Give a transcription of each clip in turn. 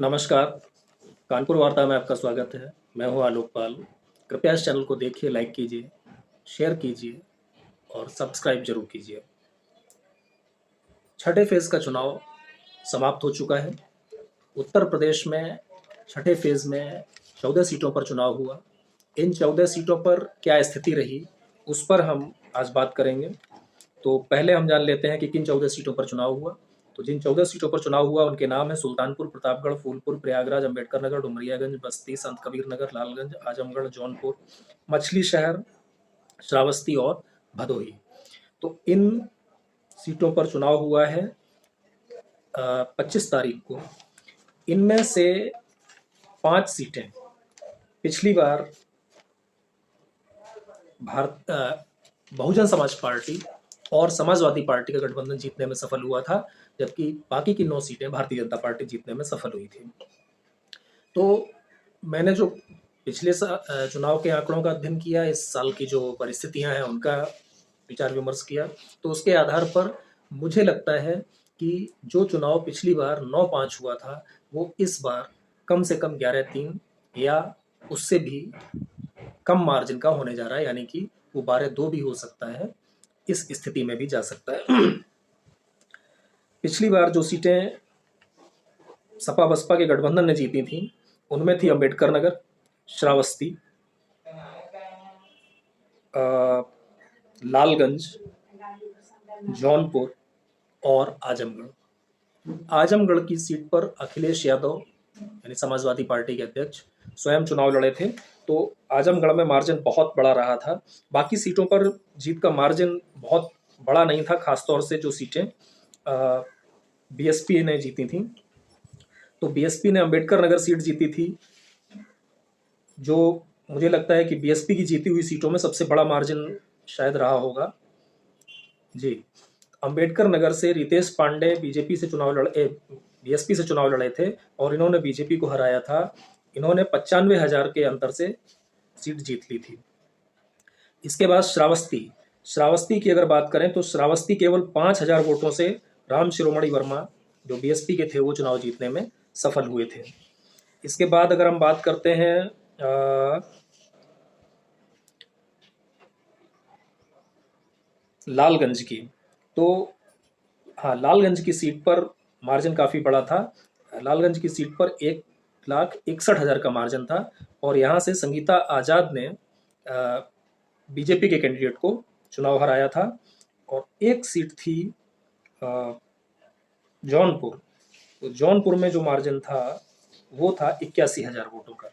नमस्कार, कानपुर वार्ता में आपका स्वागत है। मैं हूं आलोक पाल। कृपया इस चैनल को देखिए, लाइक कीजिए, शेयर कीजिए और सब्सक्राइब जरूर कीजिए। छठे फेज़ का चुनाव समाप्त हो चुका है। उत्तर प्रदेश में छठे फेज़ में 14 सीटों पर चुनाव हुआ। इन 14 सीटों पर क्या स्थिति रही, उस पर हम आज बात करेंगे। तो पहले हम जान लेते हैं कि किन 14 सीटों पर चुनाव हुआ। तो जिन 14 सीटों पर चुनाव हुआ उनके नाम हैं सुल्तानपुर, प्रतापगढ़, फूलपुर, प्रयागराज, अंबेडकर नगर, डुमरियागंज, बस्ती, संत कबीर नगर, लालगंज, आजमगढ़, जौनपुर, मछली शहर, श्रावस्ती और भदोही। तो इन सीटों पर चुनाव हुआ है 25 तारीख को। इनमें से 5 सीटें पिछली बार बहुजन समाज पार्टी और समाजवादी पार्टी का गठबंधन जीतने में सफल हुआ था, जबकि बाकी की 9 सीटें भारतीय जनता पार्टी जीतने में सफल हुई थी। तो मैंने जो पिछले चुनाव के आंकड़ों का अध्ययन किया, इस साल की जो परिस्थितियां हैं उनका विचार विमर्श किया, तो उसके आधार पर मुझे लगता है कि जो चुनाव पिछली बार 9-5 हुआ था, वो इस बार कम से कम 11-3 या उससे भी कम मार्जिन का होने जा रहा है, यानी कि वो 12-2 भी हो सकता है, इस स्थिति में भी जा सकता है। पिछली बार जो सीटें सपा बसपा के गठबंधन ने जीती थी, उनमें थी अंबेडकर नगर, श्रावस्ती, लालगंज, जौनपुर और आजमगढ़। आजमगढ़ की सीट पर अखिलेश यादव यानी समाजवादी पार्टी के अध्यक्ष स्वयं चुनाव लड़े थे, तो आजमगढ़ में मार्जिन बहुत बड़ा रहा था। बाकी सीटों पर जीत का मार्जिन बहुत बड़ा नहीं था, खासतौर से जो सीटें बीएसपी ने जीती थी। तो बीएसपी ने अंबेडकर नगर सीट जीती थी, जो मुझे लगता है कि बीएसपी की जीती हुई सीटों में सबसे बड़ा मार्जिन शायद रहा होगा। जी, अंबेडकर नगर से रितेश पांडे बीएसपी से चुनाव लड़े थे और इन्होंने बीजेपी को हराया था। इन्होंने 95,000 के अंतर से सीट जीत ली थी। इसके बाद श्रावस्ती की अगर बात करें तो श्रावस्ती केवल 5,000 वोटों से राम शिरोमणि वर्मा जो बीएसपी के थे वो चुनाव जीतने में सफल हुए थे। इसके बाद अगर हम बात करते हैं लालगंज की, तो हाँ, लालगंज की सीट पर मार्जिन काफ़ी बड़ा था। लालगंज की सीट पर 1,61,000 का मार्जिन था और यहाँ से संगीता आज़ाद ने बीजेपी के कैंडिडेट को चुनाव हराया था। और एक सीट थी जौनपुर, तो जौनपुर में जो मार्जिन था वो था 81,000 वोटों का।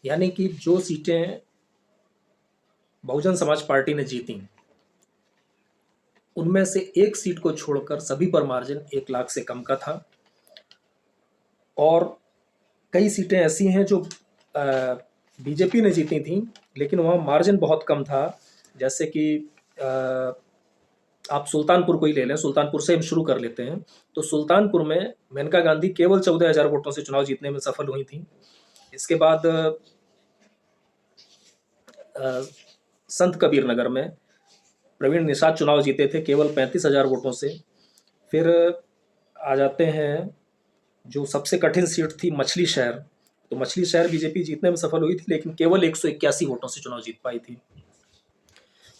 यानी कि जो सीटें बहुजन समाज पार्टी ने जीती, उनमें से एक सीट को छोड़कर सभी पर मार्जिन 1 लाख से कम का था। और कई सीटें ऐसी हैं जो बीजेपी ने जीती थी, लेकिन वहाँ मार्जिन बहुत कम था। जैसे कि आप सुल्तानपुर को ही ले लें, सुल्तानपुर से हम शुरू कर लेते हैं। तो सुल्तानपुर में मेनका गांधी केवल 14,000 वोटों से चुनाव जीतने में सफल हुई थी। इसके बाद संत कबीर नगर में प्रवीण निषाद चुनाव जीते थे केवल 35,000 वोटों से। फिर आ जाते हैं जो सबसे कठिन सीट थी मछली शहर, तो मछली शहर बीजेपी जीतने में सफल हुई थी, लेकिन केवल 181 वोटों से चुनाव जीत पाई थी।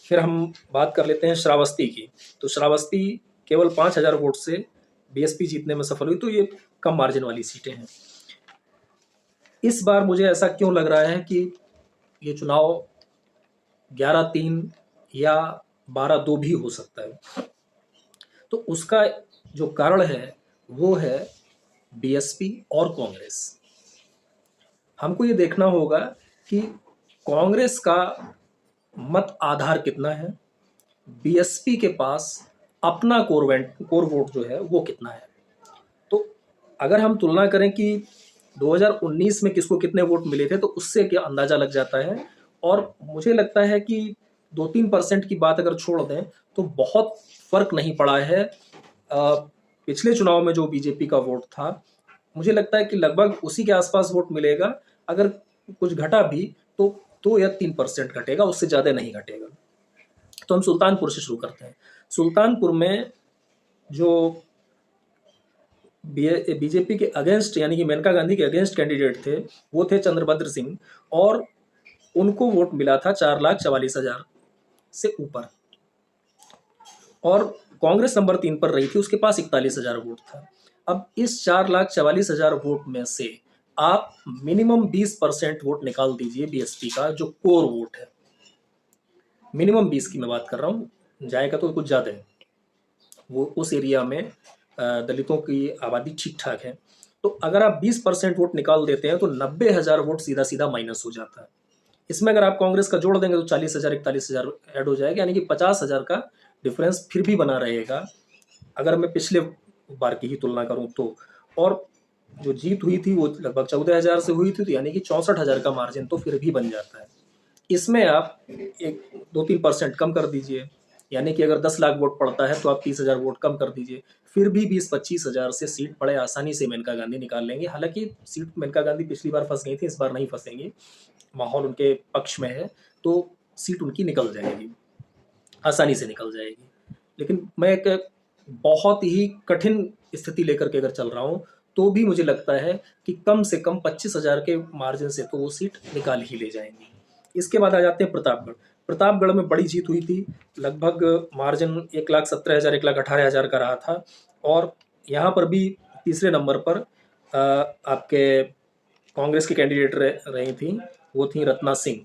फिर हम बात कर लेते हैं श्रावस्ती की, तो श्रावस्ती केवल 5,000 वोट से बीएसपी जीतने में सफल हुई, तो ये कम मार्जिन वाली सीटें हैं। इस बार मुझे ऐसा क्यों लग रहा है कि ये चुनाव 11-3 या 12-2 भी हो सकता है। तो उसका जो कारण है वो है बीएसपी और कांग्रेस। हमको ये देखना होगा कि कांग्रेस का मत आधार कितना है, बीएसपी के पास अपना कोर वोट जो है वो कितना है। तो अगर हम तुलना करें कि 2019 में किसको कितने वोट मिले थे, तो उससे क्या अंदाजा लग जाता है। और मुझे लगता है कि 2-3% की बात अगर छोड़ दें तो बहुत फर्क नहीं पड़ा है। पिछले चुनाव में जो बीजेपी का वोट था, मुझे लगता है कि लगभग उसी के आसपास वोट मिलेगा। अगर कुछ घटा भी तो 2 या 3% घटेगा, उससे ज़्यादा नहीं घटेगा। तो हम सुल्तानपुर से शुरू करते हैं। सुल्तानपुर में जो बीजेपी के अगेंस्ट यानी कि मेनका गांधी के अगेंस्ट कैंडिडेट थे, वो थे चंद्रभद्र सिंह, और उनको वोट मिला था 4,44,000 से ऊपर, और कांग्रेस नंबर 3 पर रही थी, उसके पास 41,000 वोट था। अब इस 4,44,000 वोट में से आप मिनिमम 20% वोट निकाल दीजिए बीएसपी का, जो कोर वोट है, मिनिमम 20 की मैं बात कर रहा हूँ, जाएगा तो कुछ ज़्यादा है। वो उस एरिया में दलितों की आबादी ठीक ठाक है, तो अगर आप 20% वोट निकाल देते हैं तो 90,000 वोट सीधा सीधा माइनस हो जाता है। इसमें अगर आप कांग्रेस का जोड़ देंगे तो 40,000 41,000 ऐड हो जाएगा, यानी कि 50,000 का डिफरेंस फिर भी बना रहेगा अगर मैं पिछले बार की ही तुलना करूं तो। और जो जीत हुई थी वो लगभग 14,000 से हुई थी, तो यानी कि 64,000 का मार्जिन तो फिर भी बन जाता है। इसमें आप एक 2-3% कम कर दीजिए, यानी कि अगर 10 लाख वोट पड़ता है तो आप 30,000 वोट कम कर दीजिए, फिर भी 20-25,000 से सीट बड़े आसानी से मेनका गांधी निकाल लेंगे। हालांकि सीट मेनका गांधी पिछली बार फंस गई थी, इस बार नहीं फंसेंगी, माहौल उनके पक्ष में है, तो सीट उनकी निकल जाएगी, आसानी से निकल जाएगी। लेकिन मैं एक बहुत ही कठिन स्थिति लेकर के अगर चल रहा हूँ, तो भी मुझे लगता है कि कम से कम 25,000 के मार्जिन से तो वो सीट निकाल ही ले जाएंगी। इसके बाद आ जाते हैं प्रतापगढ़। प्रतापगढ़ में बड़ी जीत हुई थी, लगभग मार्जिन 1,17,000 1,18,000 का रहा था, और यहाँ पर भी तीसरे नंबर पर आपके कांग्रेस की कैंडिडेट रही थी, वो थी रत्ना सिंह।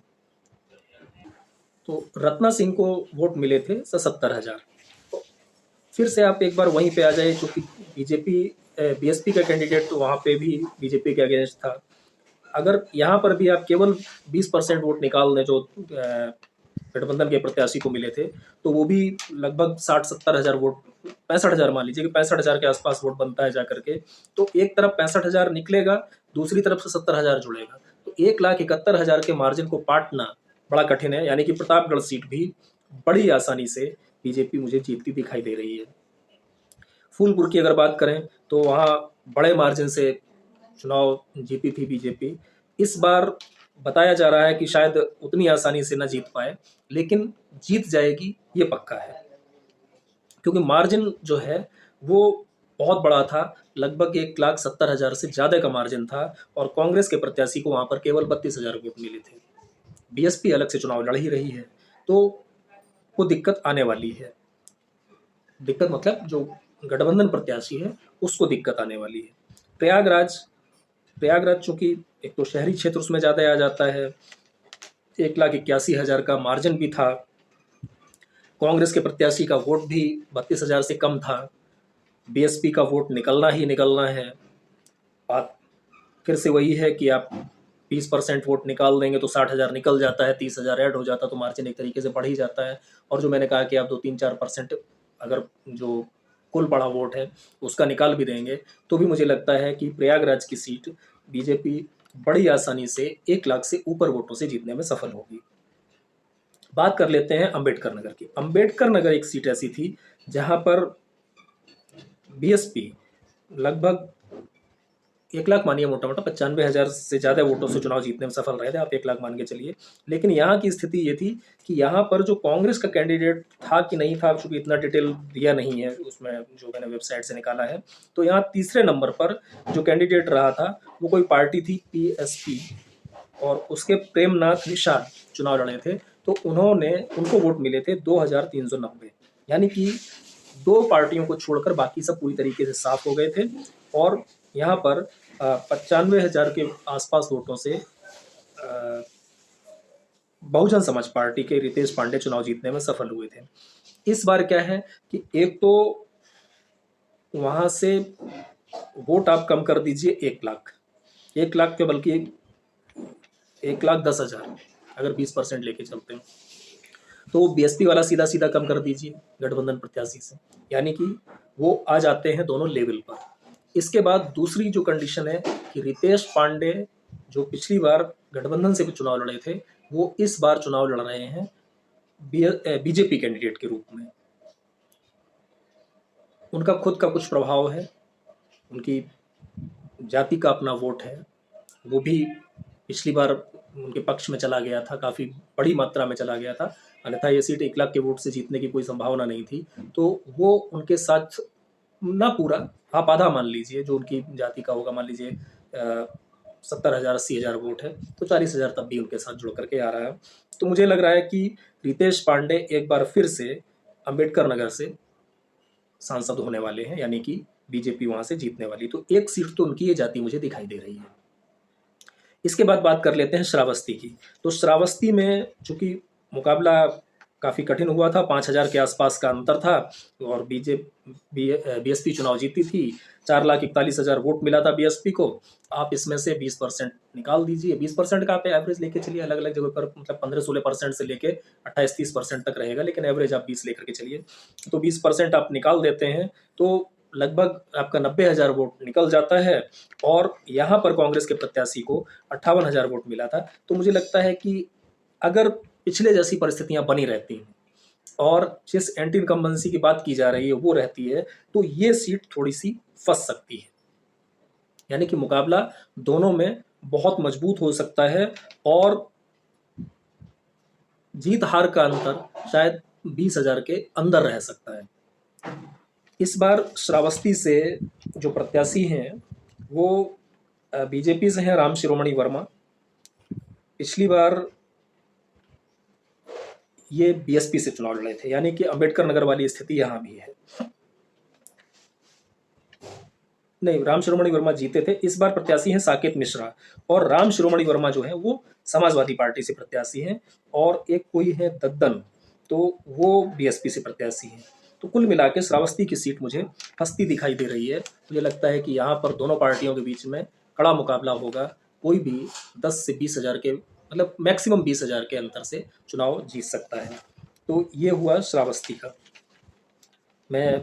तो रत्ना सिंह को वोट मिले थे 70,000। तो फिर से आप एक बार वहीं पे आ जाए, क्योंकि बीएसपी का कैंडिडेट तो वहाँ पे भी बीजेपी के अगेंस्ट था। अगर यहाँ पर भी आप केवल 20% वोट निकाल दें जो गठबंधन के प्रत्याशी को मिले थे, तो वो भी लगभग 60-70,000 वोट, 65,000 मान लीजिए कि 65,000 के आसपास वोट बनता है जाकर के। तो एक तरफ 65,000 निकलेगा, दूसरी तरफ से 70,000 जुड़ेगा, तो 1,71,000 के मार्जिन को पाटना बड़ा कठिन है। यानी कि प्रतापगढ़ सीट भी बड़ी आसानी से बीजेपी मुझे जीतती दिखाई दे रही है। फूलपुर की अगर बात करें तो वहाँ बड़े मार्जिन से चुनाव जीती थी बीजेपी। इस बार बताया जा रहा है कि शायद उतनी आसानी से न जीत पाए, लेकिन जीत जाएगी ये पक्का है, क्योंकि मार्जिन जो है वो बहुत बड़ा था, लगभग 1,70,000 से ज़्यादा का मार्जिन था, और कांग्रेस के प्रत्याशी को वहाँ पर केवल 32,000 वोट मिले थे। बीएसपी अलग से चुनाव लड़ ही रही है, तो वो दिक्कत आने वाली है। दिक्कत मतलब जो गठबंधन प्रत्याशी है उसको दिक्कत आने वाली है। प्रयागराज चूंकि एक तो शहरी क्षेत्र उसमें ज़्यादा आ जाता है, 1,81,000 का मार्जिन भी था, कांग्रेस के प्रत्याशी का वोट भी 32,000 से कम था, बीएसपी का वोट निकलना ही निकलना है। बात फिर से वही है कि आप 20% वोट निकाल देंगे तो 60,000 निकल जाता है, 30,000 ऐड हो जाता, तो मार्जिन एक तरीके से बढ़ ही जाता है। और जो मैंने कहा कि आप 2-3-4% अगर जो कुल पड़ा वोट है उसका निकाल भी देंगे, तो भी मुझे लगता है कि प्रयागराज की सीट बीजेपी बड़ी आसानी से 1 लाख से ऊपर वोटों से जीतने में सफल होगी। बात कर लेते हैं अंबेडकर नगर की। अंबेडकर नगर एक सीट ऐसी थी जहां पर बीएसपी लगभग 1 लाख मानिए, मोटा मोटा 95,000 से ज़्यादा वोटों से चुनाव जीतने में सफल रहे थे, आप 1 लाख मान के चलिए। लेकिन यहाँ की स्थिति ये थी कि यहाँ पर जो कांग्रेस का कैंडिडेट था कि नहीं था, चूंकि इतना डिटेल दिया नहीं है उसमें जो मैंने वेबसाइट से निकाला है, तो यहाँ तीसरे नंबर पर जो कैंडिडेट रहा था वो कोई पार्टी थी पीएसपी, और उसके प्रेमनाथ निषाद चुनाव लड़े थे, तो उनको वोट मिले थे 2,390। यानी कि 2 पार्टियों को छोड़कर बाकी सब पूरी तरीके से साफ हो गए थे, और यहाँ पर 95,000 के आसपास वोटों से बहुजन समाज पार्टी के रितेश पांडे चुनाव जीतने में सफल हुए थे। इस बार क्या है कि एक तो वहां से वोट आप कम कर दीजिए 1 लाख के, बल्कि 1,10,000 अगर 20% लेके चलते हैं, तो बीएसपी वाला सीधा सीधा कम कर दीजिए गठबंधन प्रत्याशी से, यानी कि वो आ जाते हैं दोनों लेवल पर। इसके बाद दूसरी जो कंडीशन है कि रितेश पांडे जो पिछली बार गठबंधन से भी चुनाव लड़े थे, वो इस बार चुनाव लड़ रहे हैं बीजेपी कैंडिडेट के रूप में। उनका खुद का कुछ प्रभाव है, उनकी जाति का अपना वोट है, वो भी पिछली बार उनके पक्ष में चला गया था, काफ़ी बड़ी मात्रा में चला गया था, अन्यथा ये सीट 1 लाख के वोट से जीतने की कोई संभावना नहीं थी। तो वो उनके साथ ना पूरा आप आधा मान लीजिए जो उनकी जाति का होगा, मान लीजिए 70,000 80,000 वोट है, तो 40,000 तब भी उनके साथ जुड़ करके आ रहा है। तो मुझे लग रहा है कि रितेश पांडे एक बार फिर से अंबेडकर नगर से सांसद होने वाले हैं, यानी कि बीजेपी वहां से जीतने वाली। तो एक सीट तो उनकी ये जाति मुझे दिखाई दे रही है। इसके बाद बात कर लेते हैं श्रावस्ती की। तो श्रावस्ती में चूंकि मुकाबला काफ़ी कठिन हुआ था, 5,000 के आसपास का अंतर था, और बीएसपी चुनाव जीती थी। 4,41,000 वोट मिला था बीएसपी को। आप इसमें से 20% निकाल दीजिए, 20% का आप एवरेज लेके चलिए, अलग अलग जगह पर मतलब 15-16% से लेके 28-30% तक रहेगा, लेकिन एवरेज आप 20 लेकर के चलिए। तो 20% आप निकाल देते हैं तो लगभग आपका 90,000 वोट निकल जाता है। और यहाँ पर कांग्रेस के प्रत्याशी को 58,000 वोट मिला था। तो मुझे लगता है कि अगर पिछले जैसी परिस्थितियां बनी रहती हैं और जिस एंटी इनकम्बेंसी की बात की जा रही है वो रहती है, तो ये सीट थोड़ी सी फंस सकती है। यानी कि मुकाबला दोनों में बहुत मजबूत हो सकता है और जीत हार का अंतर शायद 20,000 के अंदर रह सकता है। इस बार श्रावस्ती से जो प्रत्याशी हैं वो बीजेपी से हैं राम शिरोमणि वर्मा। पिछली बार ये बीएसपी से चुनाव लड़े थे, यानी कि अंबेडकर नगर वाली स्थिति यहाँ भी है। नहीं, राम शिरोमणि वर्मा जीते थे। इस बार प्रत्याशी हैं साकेत मिश्रा, और राम शिरोमणि वर्मा जो है वो समाजवादी पार्टी से प्रत्याशी हैं, और एक कोई है दद्दन, तो वो बीएसपी से प्रत्याशी हैं। तो कुल मिला के श्रावस्ती की सीट मुझे फंसती दिखाई दे रही है। मुझे लगता है कि यहाँ पर दोनों पार्टियों के बीच में कड़ा मुकाबला होगा। कोई भी 10 से 20,000 के मतलब मैक्सिमम 20,000 के अंतर से चुनाव जीत सकता है। तो ये हुआ श्रावस्ती का। मैं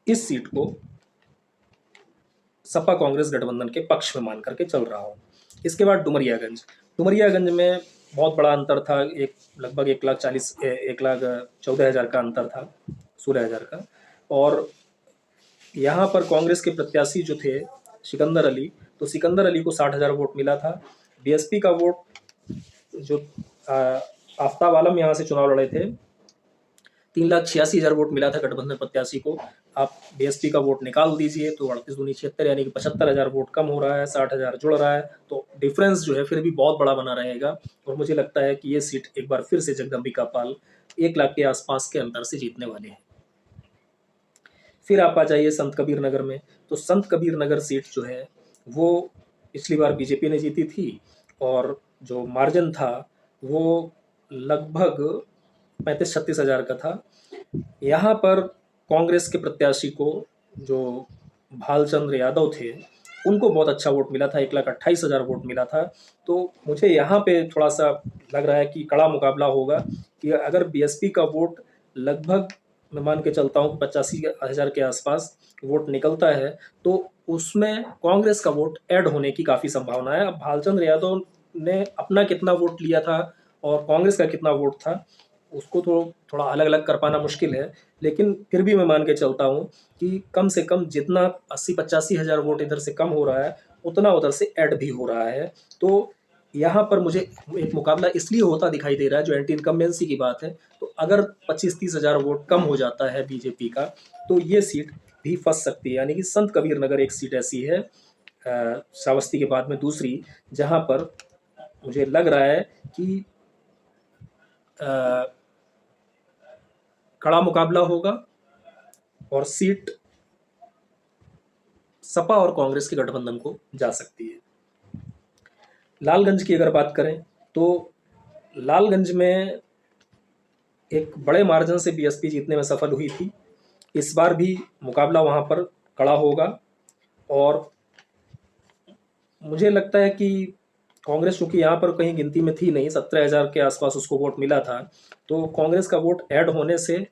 इस सीट को सपा कांग्रेस गठबंधन के पक्ष में मान करके चल रहा हूँ। इसके बाद डुमरियागंज में बहुत बड़ा अंतर था, लगभग 1,14,000 का अंतर था, 16,000 का। और यहाँ पर कांग्रेस के प्रत्याशी जो थे सिकंदर अली, तो सिकंदर अली को 60,000 वोट मिला था। बीएसपी का वोट जो आफ्ताब आलम यहाँ से चुनाव लड़े थे, 3,86,000 वोट मिला था गठबंधन प्रत्याशी को। आप बीएसपी का वोट निकाल दीजिए तो 38×2 = 76, यानी कि 75,000 वोट कम हो रहा है, 60,000 जुड़ रहा है। तो डिफरेंस जो है फिर भी बहुत बड़ा बना रहेगा, और मुझे लगता है कि ये सीट एक बार फिर से जगदम्बिका पाल 1 लाख के आसपास के अंतर से जीतने वाले हैं। फिर आप आ जाइए संत कबीर नगर में। तो संत कबीर नगर सीट जो है वो पिछली बार बीजेपी ने जीती थी, और जो मार्जिन था वो लगभग 35-36,000 का था। यहाँ पर कांग्रेस के प्रत्याशी को जो भालचंद्र यादव थे उनको बहुत अच्छा वोट मिला था, 1,28,000 वोट मिला था। तो मुझे यहाँ पे थोड़ा सा लग रहा है कि कड़ा मुकाबला होगा, कि अगर बीएसपी का वोट लगभग मैं मान के चलता हूँ 85,000 के आसपास वोट निकलता है, तो उसमें कांग्रेस का वोट ऐड होने की काफ़ी संभावना है। अब भालचंद्र यादव ने अपना कितना वोट लिया था और कांग्रेस का कितना वोट था, उसको तो थोड़ा अलग अलग कर पाना मुश्किल है, लेकिन फिर भी मैं मान के चलता हूँ कि कम से कम जितना 80-85,000 वोट इधर से कम हो रहा है, उतना उधर से ऐड भी हो रहा है। तो यहाँ पर मुझे एक मुकाबला इसलिए होता दिखाई दे रहा है, जो एंटी इनकम्बेंसी की बात है, तो अगर 25-30,000 वोट कम हो जाता है बीजेपी का, तो ये सीट भी फंस सकती है। यानी कि संत कबीर नगर एक सीट ऐसी है श्रावस्ती के बाद में दूसरी, जहाँ पर मुझे लग रहा है कि कड़ा मुकाबला होगा, और सीट सपा और कांग्रेस के गठबंधन को जा सकती है। लालगंज की अगर बात करें तो लालगंज में एक बड़े मार्जिन से बीएसपी जीतने में सफल हुई थी। इस बार भी मुकाबला वहां पर कड़ा होगा, और मुझे लगता है कि कांग्रेस चूंकि यहाँ पर कहीं गिनती में थी नहीं, 17,000 के आसपास उसको वोट मिला था, तो कांग्रेस का वोट ऐड होने से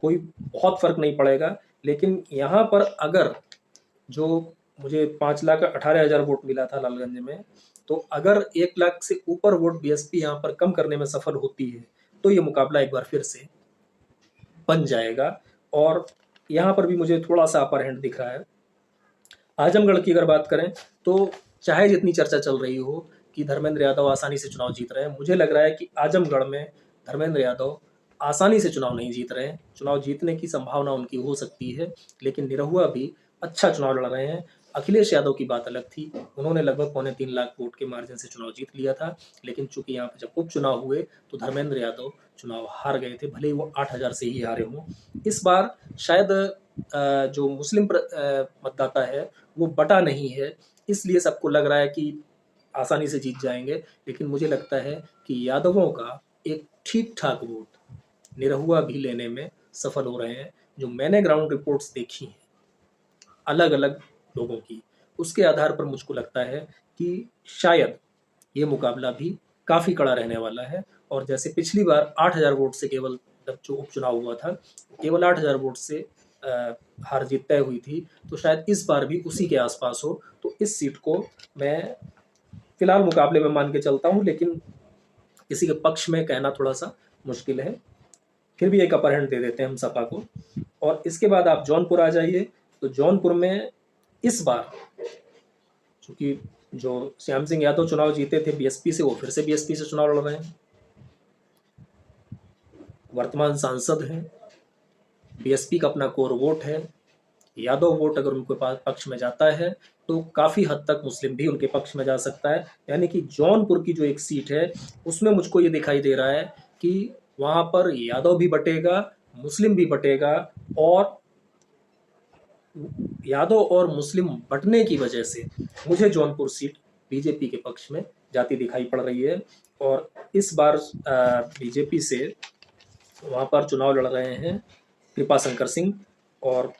कोई बहुत फर्क नहीं पड़ेगा। लेकिन यहाँ पर अगर जो मुझे 5,18,000 वोट मिला था लालगंज में, तो अगर 1 लाख से ऊपर वोट बीएसपी यहाँ पर कम करने में सफल होती है, तो ये मुकाबला एक बार फिर से बन जाएगा। और यहाँ पर भी मुझे थोड़ा सा अपर हैंड दिख रहा है। आजमगढ़ की अगर बात करें तो चाहे जितनी चर्चा चल रही हो कि धर्मेंद्र यादव आसानी से चुनाव जीत रहे हैं, मुझे लग रहा है कि आजमगढ़ में धर्मेंद्र यादव आसानी से चुनाव नहीं जीत रहे हैं। चुनाव जीतने की संभावना उनकी हो सकती है, लेकिन निरहुआ भी अच्छा चुनाव लड़ रहे हैं। अखिलेश यादव की बात अलग थी, उन्होंने लगभग 3.25 लाख वोट के मार्जिन से चुनाव जीत लिया था, लेकिन चूंकि यहाँ पर जब उपचुनाव हुए तो धर्मेंद्र यादव चुनाव हार गए थे, भले ही वो 8,000 से ही हारे हों। इस बार शायद जो मुस्लिम मतदाता है वो बटा नहीं है, इसलिए सबको लग रहा है कि आसानी से जीत जाएंगे, लेकिन मुझे लगता है कि यादवों का एक ठीक ठाक वोट निरहुआ भी लेने में सफल हो रहे हैं। जो मैंने ग्राउंड रिपोर्ट्स देखी हैं अलग अलग लोगों की, उसके आधार पर मुझको लगता है कि शायद ये मुकाबला भी काफ़ी कड़ा रहने वाला है। और जैसे पिछली बार 8,000 वोट से, केवल जब जो उपचुनाव हुआ था केवल 8,000 वोट से हार जीत तय हुई थी, तो शायद इस बार भी उसी के आसपास हो। तो इस सीट को मैं फिलहाल मुकाबले में मान के चलता हूँ, लेकिन किसी के पक्ष में कहना थोड़ा सा मुश्किल है। फिर भी एक अपर हैंड दे देते हैं हम सपा को। और इसके बाद आप जौनपुर आ जाइए, तो जौनपुर में इस बार चूंकि जो श्याम सिंह यादव चुनाव जीते थे बीएसपी से, वो फिर से बीएसपी से चुनाव लड़ रहे हैं, वर्तमान सांसद हैं, बीएसपी का अपना कोर वोट है, यादव वोट अगर उनके पास पक्ष में जाता है तो काफ़ी हद तक मुस्लिम भी उनके पक्ष में जा सकता है। यानी कि जौनपुर की जो एक सीट है उसमें मुझको ये दिखाई दे रहा है कि वहाँ पर यादव भी बटेगा, मुस्लिम भी बटेगा, और यादव और मुस्लिम बटने की वजह से मुझे जौनपुर सीट बीजेपी के पक्ष में जाती दिखाई पड़ रही है। और इस बार बीजेपी से वहाँ पर चुनाव लड़ रहे हैं कृपा शंकर सिंह, और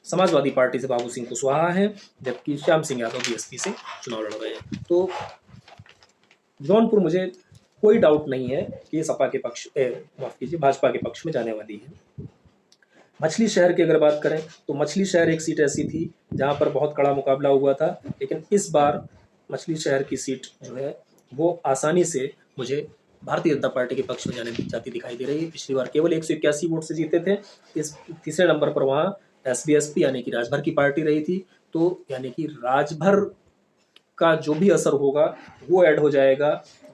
समाजवादी पार्टी से बाबू सिंह कुशवाहा हैं, जबकि श्याम सिंह यादव बीएसपी से चुनाव लड़ रहे हैं। तो जौनपुर मुझे कोई डाउट नहीं है कि सपा के पक्ष माफ कीजिए भाजपा के पक्ष में जाने वाली है। मछली शहर की अगर बात करें तो मछली शहर एक सीट ऐसी थी जहां पर बहुत कड़ा मुकाबला हुआ था, लेकिन इस बार मछली शहर की सीट जो है वो आसानी से मुझे भारतीय जनता पार्टी के पक्ष में जाती दिखाई दे रही है। पिछली बार केवल 181 वोट से जीते थे, इस तीसरे नंबर पर वहाँ एसबीएसपी यानी कि राजभर की पार्टी रही थी। तो यानी कि राजभर का जो भी असर होगा वो ऐड हो जाएगा,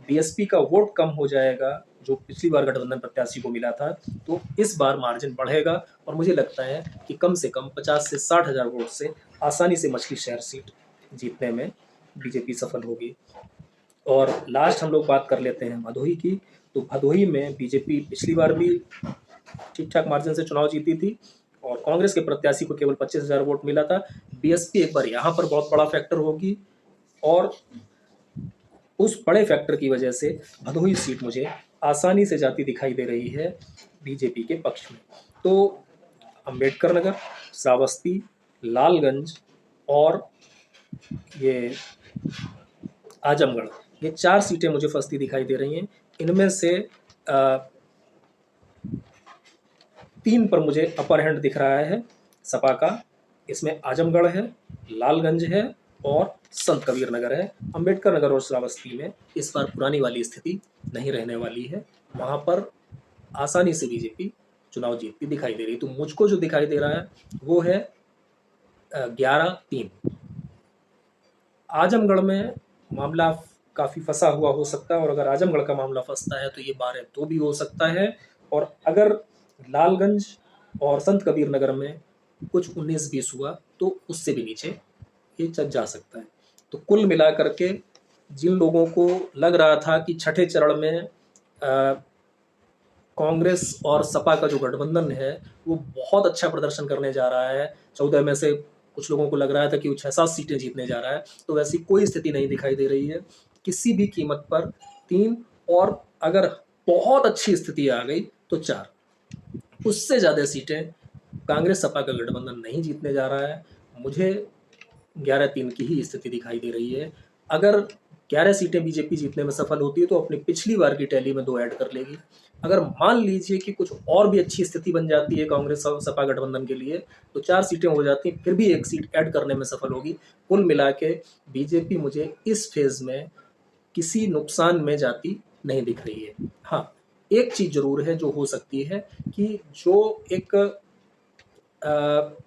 बीएसपी का वोट कम हो जाएगा जो पिछली बार गठबंधन प्रत्याशी को मिला था, तो इस बार मार्जिन बढ़ेगा। और मुझे लगता है कि कम से कम 50 से 60,000 वोट से आसानी से मछली शहर सीट जीतने में बीजेपी सफल होगी। और लास्ट हम लोग बात कर लेते हैं भदोही की। तो भदोही में बीजेपी पिछली बार भी ठीक ठाक मार्जिन से चुनाव जीती थी और कांग्रेस के प्रत्याशी को केवल 25,000 वोट मिला था। बीएसपी एक बार यहाँ पर बहुत बड़ा फैक्टर होगी, और उस बड़े फैक्टर की वजह से भदोही सीट मुझे आसानी से जाती दिखाई दे रही है बीजेपी के पक्ष में। तो अंबेडकर नगर, श्रावस्ती, लालगंज और ये आजमगढ़, ये 4 सीटें मुझे फंसती दिखाई दे रही हैं। इनमें से 3 पर मुझे अपर हैंड दिख रहा है सपा का। इसमें आजमगढ़ है, लालगंज है और संत कबीर नगर है। अंबेडकर नगर और श्रावस्ती में इस बार पुरानी वाली स्थिति नहीं रहने वाली है, वहाँ पर आसानी से बीजेपी चुनाव जीतती दिखाई दे रही। तो मुझको जो दिखाई दे रहा है वो है 11-3। आजमगढ़ में मामला काफ़ी फंसा हुआ हो सकता है, और अगर आजमगढ़ का मामला फंसता है तो ये 12-2 भी हो सकता है। और अगर लालगंज और संत कबीर नगर में कुछ 19-20 हुआ तो उससे भी नीचे ये जा सकता है। तो कुल मिलाकर के जिन लोगों को लग रहा था कि छठे चरण में कांग्रेस और सपा का जो गठबंधन है वो बहुत अच्छा प्रदर्शन करने जा रहा है, 14 में से कुछ लोगों को लग रहा था कि वो 6-7 सीटें जीतने जा रहा है, तो वैसी कोई स्थिति नहीं दिखाई दे रही है। किसी भी कीमत पर 3, और अगर बहुत अच्छी स्थिति आ गई तो 4, उससे ज़्यादा सीटें कांग्रेस सपा का गठबंधन नहीं जीतने जा रहा है। मुझे 11-3 की ही स्थिति दिखाई दे रही है। अगर 11 सीटें बीजेपी जीतने में सफल होती है तो अपनी पिछली बार की टैली में 2 ऐड कर लेगी। अगर मान लीजिए कि कुछ और भी अच्छी स्थिति बन जाती है कांग्रेस और सपा गठबंधन के लिए, तो 4 सीटें हो जाती हैं, फिर भी 1 सीट ऐड करने में सफल होगी। कुल मिला के बीजेपी मुझे इस फेज़ में किसी नुकसान में जाती नहीं दिख रही है। हाँ, एक चीज़ ज़रूर है जो हो सकती है कि जो एक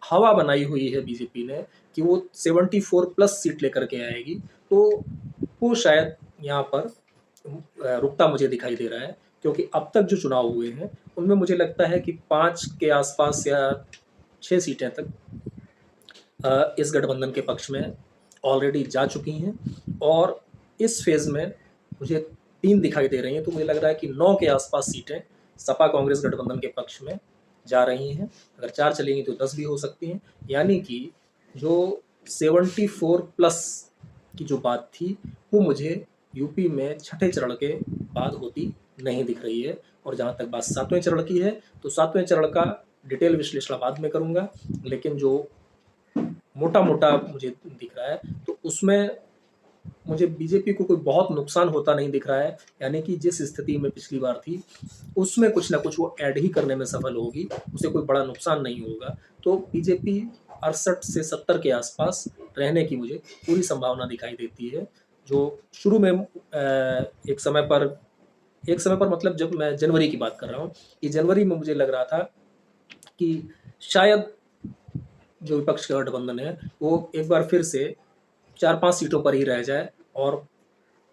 हवा बनाई हुई है बीजेपी ने कि वो 74+ सीट लेकर के आएगी, तो वो शायद यहाँ पर रुकता मुझे दिखाई दे रहा है। क्योंकि अब तक जो चुनाव हुए हैं उनमें मुझे लगता है कि 5 के आसपास या 6 सीटें तक इस गठबंधन के पक्ष में ऑलरेडी जा चुकी हैं और इस फेज़ में मुझे 3 दिखाई दे रही हैं, तो मुझे लग रहा है कि 9 के आसपास सीटें सपा कांग्रेस गठबंधन के पक्ष में जा रही हैं। अगर 4 चलेंगी तो 10 भी हो सकती हैं, यानी कि जो 74 प्लस की जो बात थी वो मुझे यूपी में छठे चरण के बाद होती नहीं दिख रही है। और जहाँ तक बात 7वें चरण की है, तो 7वें चरण का डिटेल विश्लेषण बाद में करूँगा, लेकिन जो मोटा-मोटा मुझे दिख रहा है तो उसमें मुझे बीजेपी को कोई बहुत नुकसान होता नहीं दिख रहा है, यानी कि जिस स्थिति में पिछली बार थी उसमें कुछ ना कुछ वो ऐड ही करने में सफल होगी, उसे कोई बड़ा नुकसान नहीं होगा। तो बीजेपी 68 से 70 के आसपास रहने की मुझे पूरी संभावना दिखाई देती है। जो शुरू में एक समय पर मतलब जब मैं जनवरी की बात कर रहा हूँ, कि जनवरी में मुझे लग रहा था कि शायद जो विपक्ष का गठबंधन है वो एक बार फिर से 4-5 सीटों पर ही रह जाए और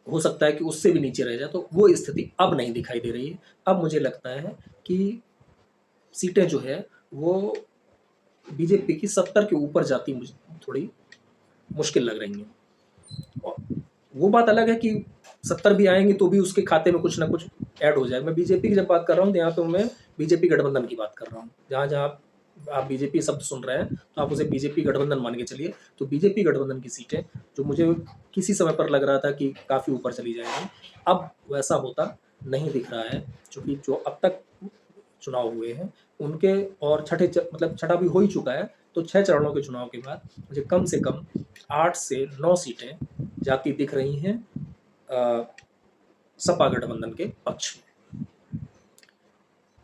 हो सकता है कि उससे भी नीचे रह जाए, तो वो स्थिति अब नहीं दिखाई दे रही है। अब मुझे लगता है कि सीटें जो है वो बीजेपी की 70 के ऊपर जाती मुझे थोड़ी मुश्किल लग रही हैं। और वो बात अलग है कि 70 भी आएंगी तो भी उसके खाते में कुछ ना कुछ ऐड हो जाएगा। मैं बीजेपी की जब बात कर रहा हूँ तो यहाँ पे मैं बीजेपी गठबंधन की बात कर रहा हूँ। जहाँ जहाँ आप बीजेपी शब्द सुन रहे हैं तो आप उसे बीजेपी गठबंधन मान के चलिए। तो बीजेपी गठबंधन की सीटें जो मुझे किसी समय पर लग रहा था कि काफ़ी ऊपर चली जाएंगी, अब वैसा होता नहीं दिख रहा है, क्योंकि जो अब तक चुनाव हुए हैं उनके और मतलब छठा भी हो ही चुका है, तो 6 चरणों के चुनाव के बाद मुझे कम से कम 8 से 9 सीटें जाती दिख रही हैं सपा गठबंधन के पक्ष में।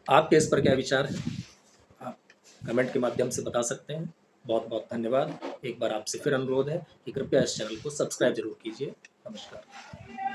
आपके इस पर क्या विचार है, आप कमेंट के माध्यम से बता सकते हैं। बहुत बहुत धन्यवाद। एक बार आपसे फिर अनुरोध है कि कृपया इस चैनल को सब्सक्राइब जरूर कीजिए। नमस्कार।